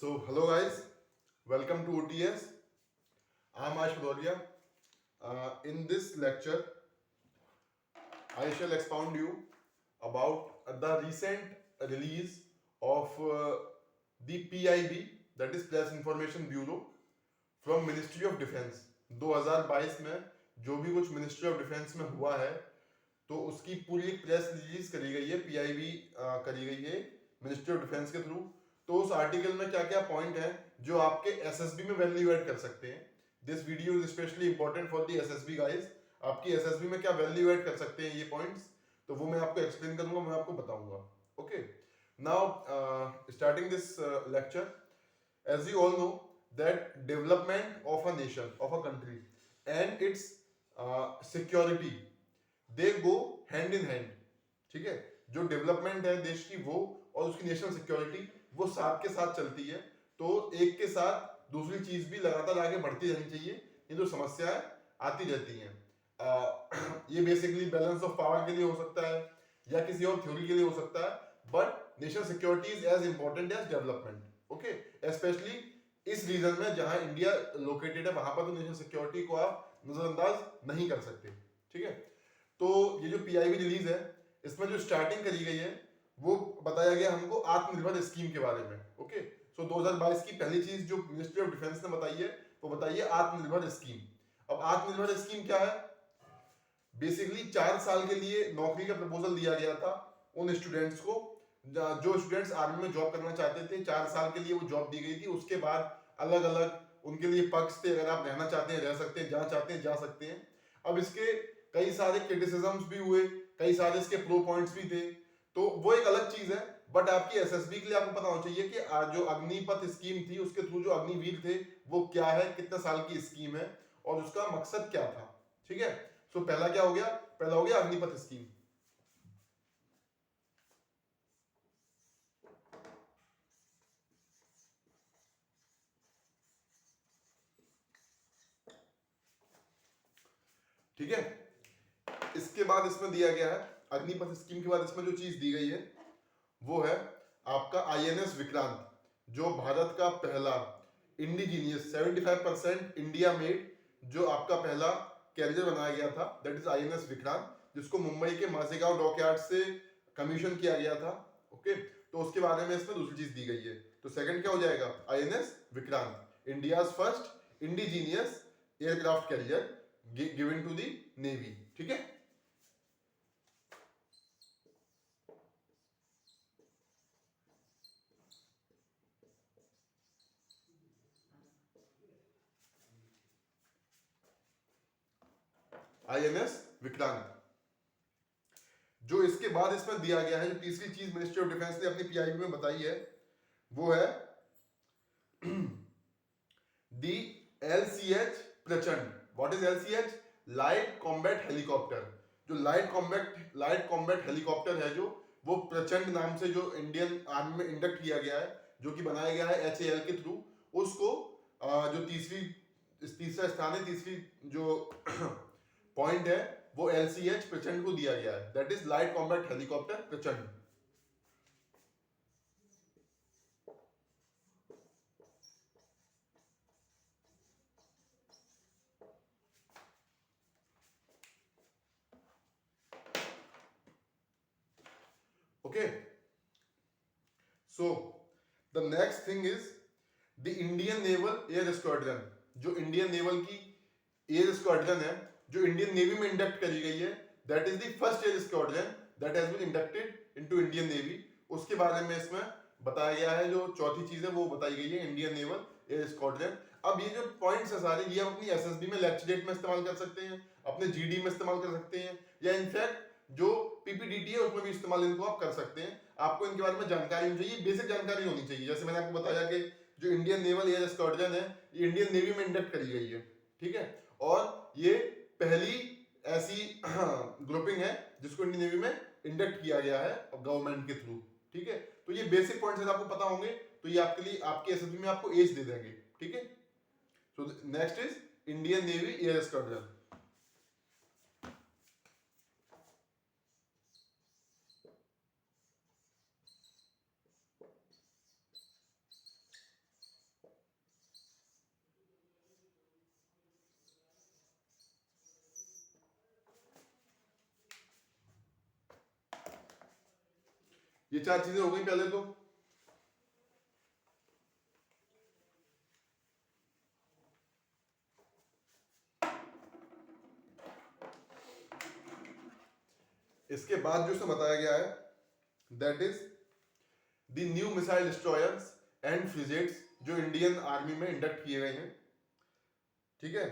So, hello guys, welcome to OTS. I'm Ash Bhadolia. In this lecture, I shall expound you about the recent release of the PIB, that is Press Information Bureau, from ministry of defence. 2022 में जो भी कुछ ministry of defence में हुआ है तो उसकी पूरी एक प्रेस रिलीज करी गई है, पीआईबी करी गई है मिनिस्ट्री ऑफ डिफेंस के थ्रू. तो उस आर्टिकल में क्या क्या पॉइंट है जो आपके एसएसबी में वैल्यू ऐड कर सकते हैं. This video is specially important for the SSB guys. आपकी एसएसबी में क्या वैल्यू ऐड कर सकते हैं ये पॉइंट्स, तो वो मैं आपको एक्सप्लेन करूंगा, मैं आपको बताऊंगा. Okay, now starting this lecture, as you all know that development of a nation, of a country and its security, they go hand in hand. ठीक है, जो डेवलपमेंट है देश की वो और उसकी नेशनल सिक्योरिटी वो साथ के साथ चलती है. तो एक के साथ दूसरी चीज भी लगातार आगे बढ़ती रहनी चाहिए. ये जो समस्याएं आती रहती हैं, ये बेसिकली बैलेंस ऑफ पावर के लिए हो सकता है या किसी और थ्योरी के लिए हो सकता है, but national security is as important as development. Okay, specially इस रीजन में जहां इंडिया लोकेटेड है वहां पर तो नेशनल सिक्योरिटी को आप नजरअंदाज नहीं कर सकते. ठीक है, तो ये जो पीआईबी रिलीज है इसमें जो स्टार्टिंग करी गई है वो बताया गया हमको आत्मनिर्भर स्कीम के बारे में. ओके, सो 2022 की पहली चीज जो मिनिस्ट्री ऑफ डिफेंस ने बताई है वो बताई है आत्मनिर्भर स्कीम. अब आत्मनिर्भर स्कीम क्या है? बेसिकली 4 साल के लिए नौकरी का प्रपोजल दिया गया था उन स्टूडेंट्स को जो स्टूडेंट्स आर्मी में जॉब करना चाहते थे. 4 साल के लिए वो जॉब दी गई थी. उसके बाद अलग अलग उनके लिए पक्ष थे, अगर आप रहना चाहते हैं रह सकते हैं, जहां चाहते हैं जा सकते हैं. अब इसके कई सारे क्रिटिसिज्म्स भी हुए, कई सारे इसके प्रो पॉइंट्स भी थे, तो वो एक अलग चीज है. बट आपकी एसएसबी के लिए आपको पता होना चाहिए कि जो अग्निपथ स्कीम थी उसके थ्रू जो अग्निवीर थे वो क्या है, कितने साल की स्कीम है और उसका मकसद क्या था. ठीक है, सो पहला क्या हो गया? पहला हो गया अग्निपथ स्कीम. ठीक है, इसके बाद इसमें दिया गया है अग्निपथ स्कीम के बाद इसमें जो चीज दी गई है वो है आपका आईएनएस विक्रांत, जो भारत का पहला इंडिजीनियस 75% इंडिया मेड जो आपका पहला कैरियर बनाया गया था, दैट इज आईएनएस विक्रांत, जिसको मुंबई के माजेगांव डॉकयार्ड से कमीशन किया गया था. ओके, तो उसके बारे में इसमें दूसरी चीज दी गई है. तो सेकंड क्या हो जाएगा? INS Vikrant, India's first indigenous aircraft carrier given to the navy. ठीक है, आईएनएस विक्रांत. जो इसके बाद इसमें दिया गया है, जो तीसरी चीज मिनिस्ट्री ऑफ डिफेंस ने अपनी पीआईबी में बताई है वो है दी एलसीएच प्रचंड. What is LCH? Light combat helicopter. जो लाइट कॉम्बैट हेलीकॉप्टर है जो वो प्रचंड नाम से जो इंडियन आर्मी में इंडक्ट किया गया है, जो कि बनाया गया है एचएएल के थ्रू, उसको जो तीसरा स्थान है, तीसरी जो पॉइंट है वो एलसीएच प्रचंड को दिया गया है, that is light combat helicopter Prachand. Okay, so the next thing is the Indian naval air squadron. जो इंडियन नेवल की एयर स्क्वाड्रन है जो इंडियन नेवी में इंडक्ट करी गई है, that is the first air squadron that has been inducted into Indian navy. उसके बारे में इसमें बताया गया है. जो चौथी चीज है वो बताई गई है इंडियन नेवल एयर स्क्वाड्रन. अब ये जो पॉइंट्स है सारे, ये हम अपनी एसएसबी में लेक्चर डेट में इस्तेमाल कर सकते हैं, अपने जीडी में इस्तेमाल कर सकते हैं, या इनफैक्ट जो पीपीडीटी है उसमें भी इस्तेमाल इनको आप कर सकते हैं. आपको इनके बारे में जानकारी होनी चाहिए, बेसिक जानकारी होनी चाहिए. जैसे मैंने आपको बताया कि जो इंडियन नेवल एयर स्क्वाड्रन है ये इंडियन नेवी में इंडक्ट करी गई है. ठीक है, और ये पहली ऐसी ग्रुपिंग है जिसको इंडियन नेवी में इंडक्ट किया गया है गवर्नमेंट के थ्रू. ठीक है, तो ये बेसिक पॉइंट्स आपको पता होंगे तो ये आपके लिए आपके एसएसबी में आपको एज दे देंगे. ठीक है, so next is Indian navy air squadron. ये 4 चीजें हो गई पहले तो। इसके बाद जो इसमें बताया गया है that is the new missile destroyers and frigates जो इंडियन आर्मी में इंडक्ट किए गए हैं, ठीक है।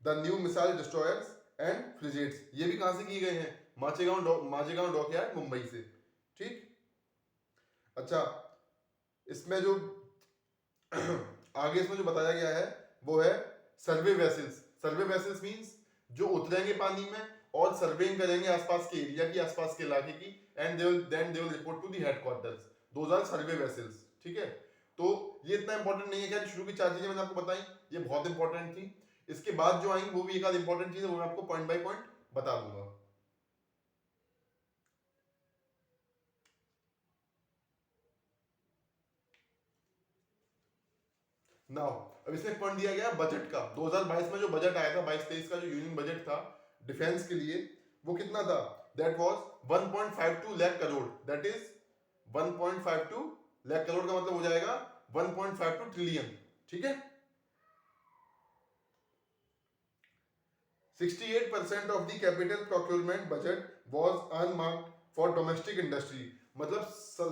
The new missile destroyers and frigates ये भी कहां से किए गए हैं, माचेगांव डॉकयार्ड मुंबई से, ठीक। अच्छा, इसमें जो आगे इसमें जो बताया गया है वो है सर्वे वेसल्स। सर्वे वेसल्स मींस जो उतरेंगे पानी में और सर्वेइंग करेंगे आसपास के एरिया की, आसपास के इलाके की, and they will report to the headquarters, those are survey vessels, ठीक है। तो ये इतना इंपॉर्टेंट नहीं है, क्या शुरू की 4 चीजें मैंने आपको बताई, ये बहुत इंपॉर्टेंट थी। इसके बाद जो आएंगी वो भी एक आध इंपॉर्टेंट चीज है, वो मैं आपको पॉइंट बाय पॉइंट बता दूंगा। नाउ अब इसमें एक पॉइंट दिया गया बजट का। 2022 में जो बजट आया था, 22-23 का जो यूनियन बजट था डिफेंस के लिए, वो कितना था, that was 1.52 lakh crore, that is 1.52 lakh crore का मतलब हो जाएगा 1.52 ट्रिलियन, ठीक है। 68% of the capital procurement budget was unmarked for domestic industry, मतलब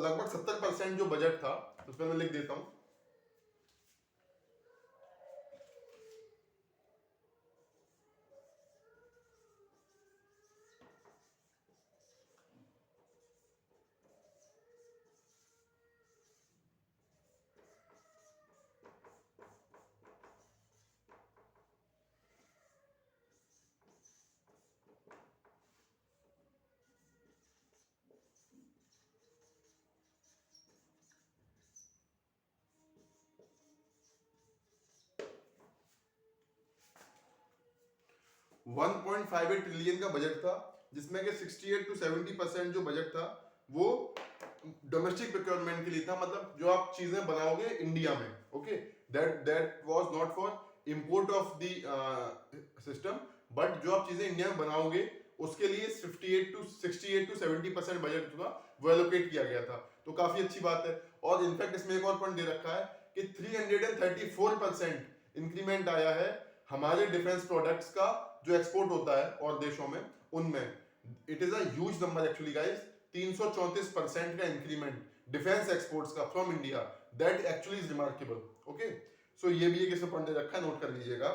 लगभग 70% जो बजट था, उसमें मैं लिख देता हूं, 1.58 ट्रिलियन का बजट था, जिसमें कि 68 to 70% जो बजट था वो डोमेस्टिक प्रोक्योरमेंट के लिए था, मतलब जो आप चीजें बनाओगे इंडिया में, okay, that was not for import of the system, but जो आप चीजें इंडिया में बनाओगे उसके लिए 68 to 70% बजट था वो एलोकेट किया गया था, तो काफी अच्छी बात है। और इनफैक्ट इसमें एक और पॉइंट दे रखा है कि 334% इंक्रीमेंट आया है हमारे डिफेंस प्रोडक्ट्स का जो एक्सपोर्ट होता है और देशों में, उनमें it is a huge number actually guys. 334% का इंक्रीमेंट डिफेंस एक्सपोर्ट्स का from India, that actually is remarkable, okay. So ये भी एक इसमें पॉइंट दे रखा है, नोट कर लीजिएगा।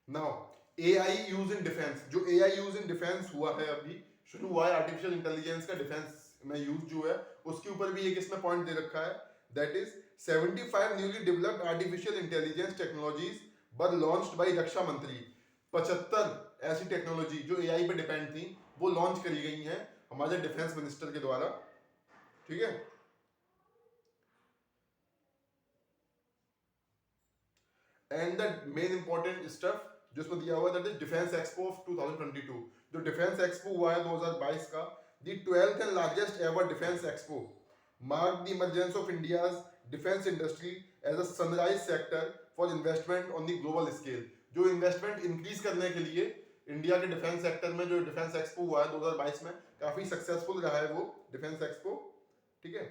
Now AI use in defence, जो एआई यूज इन डिफेंस हुआ है, अभी शुरू हुआ है आर्टिफिशियल इंटेलिजेंस का डिफेंस में यूज जो है, उसके ऊपर भी एक इसमें पॉइंट दे रखा है, that is 75 newly developed artificial intelligence technologies were launched by रक्षा मंत्री। 75 ऐसी टेक्नोलॉजी जो एआई पे डिपेंड थी वो लॉन्च करी गई हैं हमारे डिफेंस मिनिस्टर के द्वारा, ठीक है। And the main important stuff जो इसमें दिया हुआ है that is defence expo of 2022, जो डिफेंस एक्सपो हुआ है 2022 का, the 12th and largest ever defence expo, marked the emergence of India's defense industry as a sunrise sector for investment on the global scale। जो investment increase करने के लिए India के defence sector में जो डिफेंस एक्सपो हुआ है 2022 में, काफी सक्सेसफुल रहा है वो डिफेंस एक्सपो, ठीक है।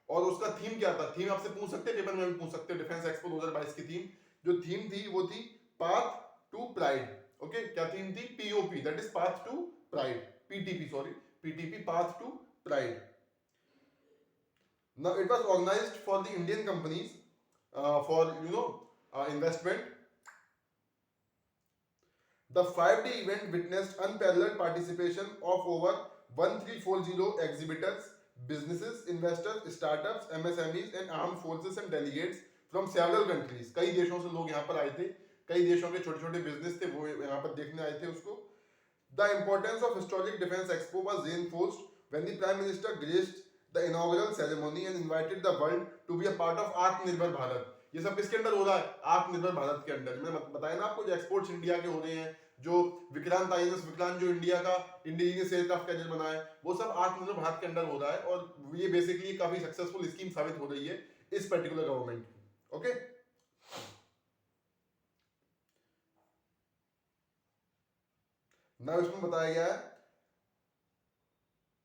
और उसका थीम क्या था, थीम आपसे पूछ सकते हैं, पेपर में भी पूछ सकते हो, डिफेंस एक्सपो 2022 की थीम, जो थीम थी वो थी पाथ टू प्राइड, ओके। क्या थीम थी, POP, that is path to pride, PTP sorry, PTP, path to pride. Now it was organized for the Indian companies for investment. The 5-day event witnessed unparalleled participation of over 1340 exhibitors, businesses, investors, startups, MSMEs and armed forces and delegates from several countries। कई देशों से लोग यहाँ पर आए थे, कई देशों के छोटे छोटे बिजनेस थे वो यहाँ पर देखने आए थे उसको। The importance of historic defense expo was reinforced when the Prime Minister graced the inaugural ceremony and invited the world to be a part of आत्मनिर्भर भारत। ये सब किसके अंदर हो रहा है, आत्मनिर्भर भारत के अंदर। मैंने बताया ना आपको, जो एक्सपोर्ट्स इंडिया के हो रहे हैं, जो विक्रांत आईएनएस विक्रांत जो इंडिया का इंडिजीनियस एयरक्राफ्ट कैरियर बना है, वो सब आत्मनिर्भर भारत के अंदर हो रहा है, और ये बेसिकली काफी सक्सेसफुल स्कीम साबित हो रही है इस पर्टिकुलर गवर्नमेंट की, ओके। ना इसमें बताया गया है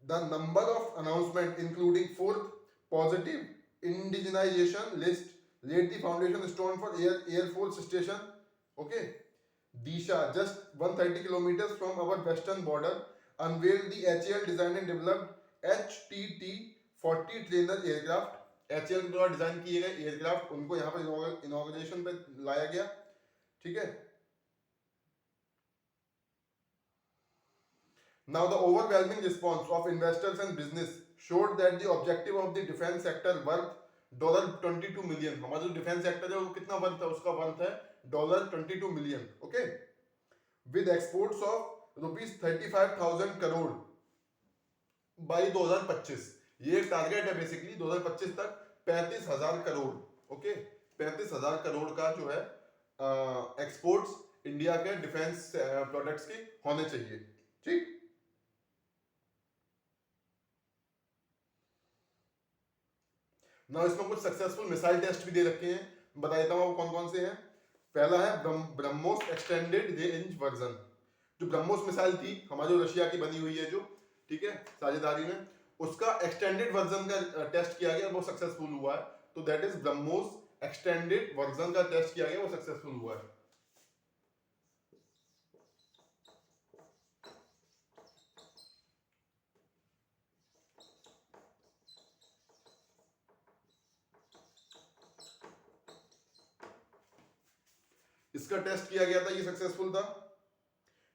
the number of announcement including fourth positive indigenisation list laid the foundation stone for air force station. Okay, Disha, just 130 kilometers from our western border, unveiled the HAL designed and developed HTT-40 trainer aircraft. HAL के द्वारा design किए गए aircraft उनको यहाँ पर inauguration पे लाया गया, ठीक है। Now the overwhelming response of investors and business showed that the objective of the defense sector worth $22 million, हमारा जो डिफेंस सेक्टर है वो कितना वर्थ है, उसका वर्थ है $22 million, okay, with exports of ₹35,000 crore by 2025। ये एक टारगेट है बेसिकली 2025 तक 35,000 करोड़, ओके, 35,000 करोड़ का जो है एक्सपोर्ट्स इंडिया के डिफेंस प्रोडक्ट्स के होने चाहिए, ठीक। ना इसमें कुछ सक्सेसफुल मिसाइल टेस्ट भी दे रखे हैं, बता देता हूँ कौन कौन से हैं। पहला है ब्रह्मोस एक्सटेंडेड रेंज वर्जन। जो ब्रह्मोस मिसाइल थी हमारी रशिया की बनी हुई है जो, ठीक है, साझेदारी में, उसका एक्सटेंडेड वर्जन का टेस्ट किया गया, वो सक्सेसफुल हुआ है। तो that is BrahMos extended version का टेस्ट किया गया, वो सक्सेसफुल हुआ है। इसका टेस्ट किया गया था, ये सक्सेसफुल था।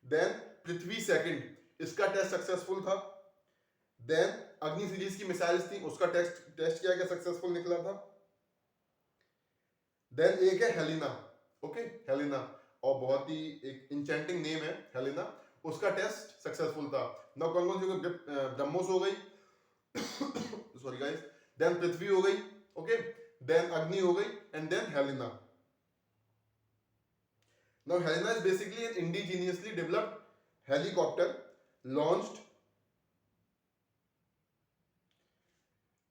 देन पृथ्वी सेकंड, इसका टेस्ट सक्सेसफुल था। देन अग्नि सीरीज की मिसाइल्स थी, उसका टेस्ट किया गया, सक्सेसफुल निकला था। देन एक है हेलिना, ओके, हेलिना, और बहुत ही एक इंचेंटिंग नेम है हेलिना, उसका टेस्ट सक्सेसफुल था। ना कौन कौन सी, ब्रह्मोस हो गई सॉरी गाइस, देन पृथ्वी हो गई, ओके, देन अग्नि हो गई, and then Helina. Now Helena is basically an indigenously developed helicopter launched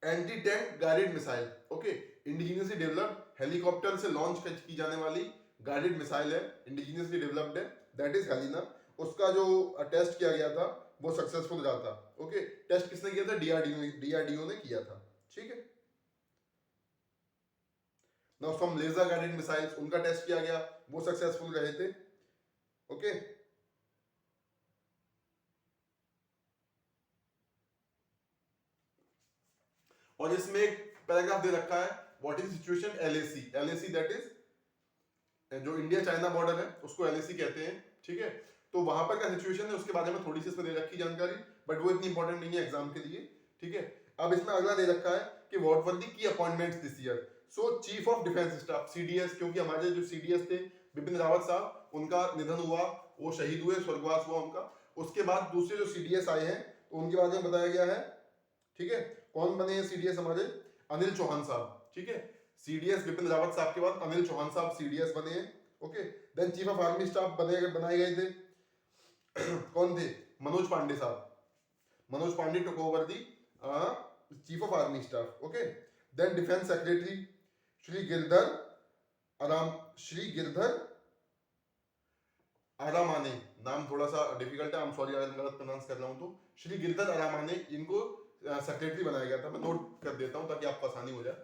anti-tank guided missile. Okay, indigenously developed helicopter से launch की जाने वाली guided missile है, indigenously developed है, that is Helena। उसका जो टेस्ट किया गया था वो सक्सेसफुल रहा था, ओके। टेस्ट किसने किया था? डीआरडीओ ने किया था, ठीक है। Now some laser guided missiles, उनका टेस्ट किया गया, वो सक्सेसफुल रहे थे, ओके। और इसमें एक पैराग्राफ दे रखा है, what is situation LAC. LAC that is जो इंडिया चाइना बॉर्डर है उसको एलएसी कहते हैं, ठीक है। तो वहां पर क्या सिचुएशन है उसके बारे में थोड़ी सी इसमें दे रखी जानकारी, बट वो इतनी इंपॉर्टेंट नहीं है एग्जाम के लिए, ठीक है। अब इसमें अगला दे रखा है कि what were the key appointments this year. So chief of defence staff CDS, क्योंकि हमारे जो सीडीएस थे बिपिन रावत साहब, उनका निधन हुआ, वो शहीद हुए, स्वर्गवास हुआ उनका। उसके बाद दूसरे जो सीडीएस आए हैं तो उनके बारे में बताया गया है, ठीक है। कौन बने हैं सीडीएस हमारे? अनिल चौहान साहब, ठीक है। सीडीएस बिपिन रावत साहब के बाद अनिल चौहान साहब सीडीएस बने हैं, okay. Then chief of army staff बनाए गए थे कौन थे? मनोज पांडे साहब। Manoj Pande took over the chief of army staff, okay. Then defence secretary Shri Giridhar Aramane, नाम थोड़ा सा डिफिकल्ट है, आई एम सॉरी अगर गलत प्रोनाउंस कर रहा हूं तो। श्री गिरधर आरामाने, इनको सेक्रेटरी बनाया गया था। मैं नोट कर देता हूं ताकि आपको आसानी हो जाए।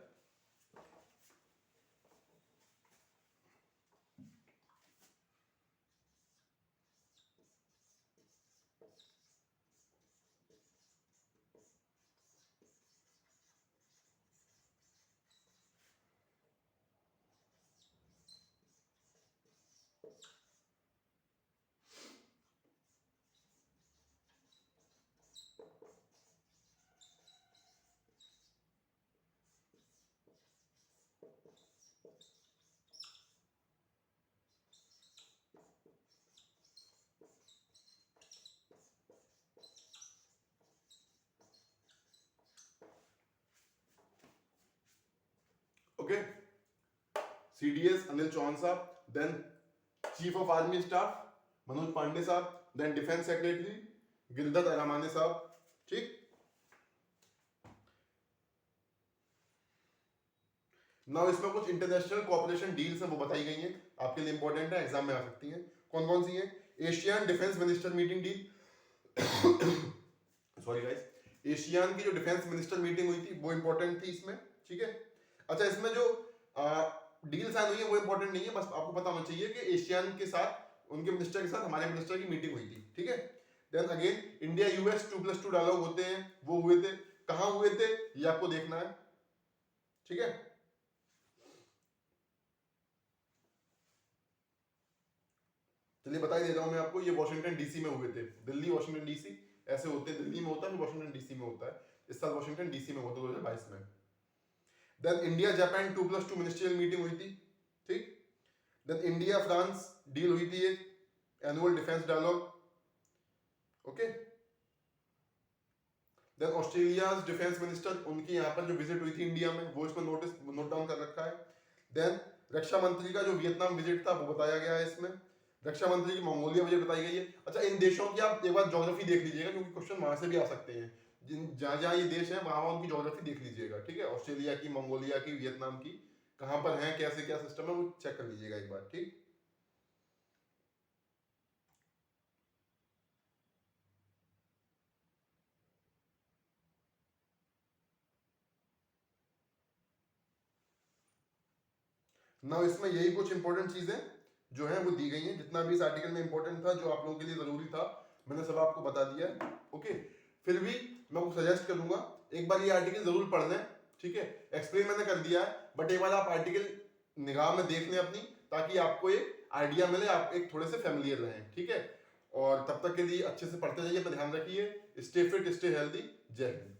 ओके, सीडीएस अनिल चौहान साहब, then chief of army staff Manoj Pande साहब, देन डिफेंस सेक्रेटरी गिरधर आरामाने साहब, ठीक। नाउ इसमें कुछ इंटरनेशनल कोऑपरेशन डील्स हैं वो बताई गई हैं, आपके लिए इंपॉर्टेंट है, एग्जाम में आ सकती हैं। कौन कौन सी हैं? Asian defence minister meeting deal, sorry guys, Asian की जो डिफेंस मिनिस्टर मीटिंग हुई थी वो इंपॉर्टेंट थी इसमें, ठीक है। अच्छा, इसमें जो डील साइन हुई है वो इंपॉर्टेंट नहीं है, बस आपको पता होना चाहिए कि एशियन के साथ, उनके मिनिस्टर के साथ हमारे मिनिस्टर की मीटिंग हुई थी, ठीक है। Then again India US 2+2 dialogue होते हैं, वो हुए थे, कहाँ हुए थे ये आपको देखना है, ठीक है। चलिए बता ही दे रहा हूं मैं आपको, ये वॉशिंगटन डीसी में हुए थे, दिल्ली वॉशिंगटन डीसी ऐसे होते हैं, दिल्ली में होता है फिर वॉशिंगटन डीसी में होता है, इस साल वॉशिंगटन डीसी में होता है 2022 में। Then India Japan 2+2 ministerial meeting हुई थी, ठीक। देन इंडिया फ्रांस डील हुई थी एक, annual defence dialogue, okay. Then Australia defence minister, उनकी यहाँ पर जो विजिट हुई थी इंडिया में, वो इसमें नोट डाउन कर रखा है। देन रक्षा मंत्री का जो वियतनाम विजिट था वो बताया गया है इसमें, रक्षा मंत्री की मंगोलिया विजिट बताई गई है। अच्छा, इन देशों की आप एक बार ज्योग्राफी देख लीजिएगा, क्योंकि क्वेश्चन वहां से भी आ सकते हैं, जिन जहाँ जहाँ ये देश है वहां उनकी ज्योग्राफी देख लीजिएगा, ठीक है। ऑस्ट्रेलिया की, मंगोलिया की, वियतनाम की, कहाँ पर है, कैसे क्या सिस्टम है, वो चेक कर लीजिएगा एक बार, ठीक। ना इसमें यही कुछ इंपॉर्टेंट चीजें जो है वो दी गई हैं, जितना भी इस आर्टिकल में इंपॉर्टेंट था, जो आप लोगों के लिए जरूरी था, मैंने सब आपको बता दिया है, ओके। फिर भी मैं आपको सजेस्ट करूंगा एक बार ये आर्टिकल जरूर पढ़ लें, ठीक है। एक्सप्लेन मैंने कर दिया है, बट एक बार आप आर्टिकल निगाह में देख लें अपनी, ताकि आपको एक आइडिया मिले, आप एक थोड़े से फैमिलियर रहें, ठीक है। और तब तक के लिए अच्छे से पढ़ते जाइए, अपना ध्यान रखिए, स्टे फिट, स्टे हेल्दी, जय हिंद।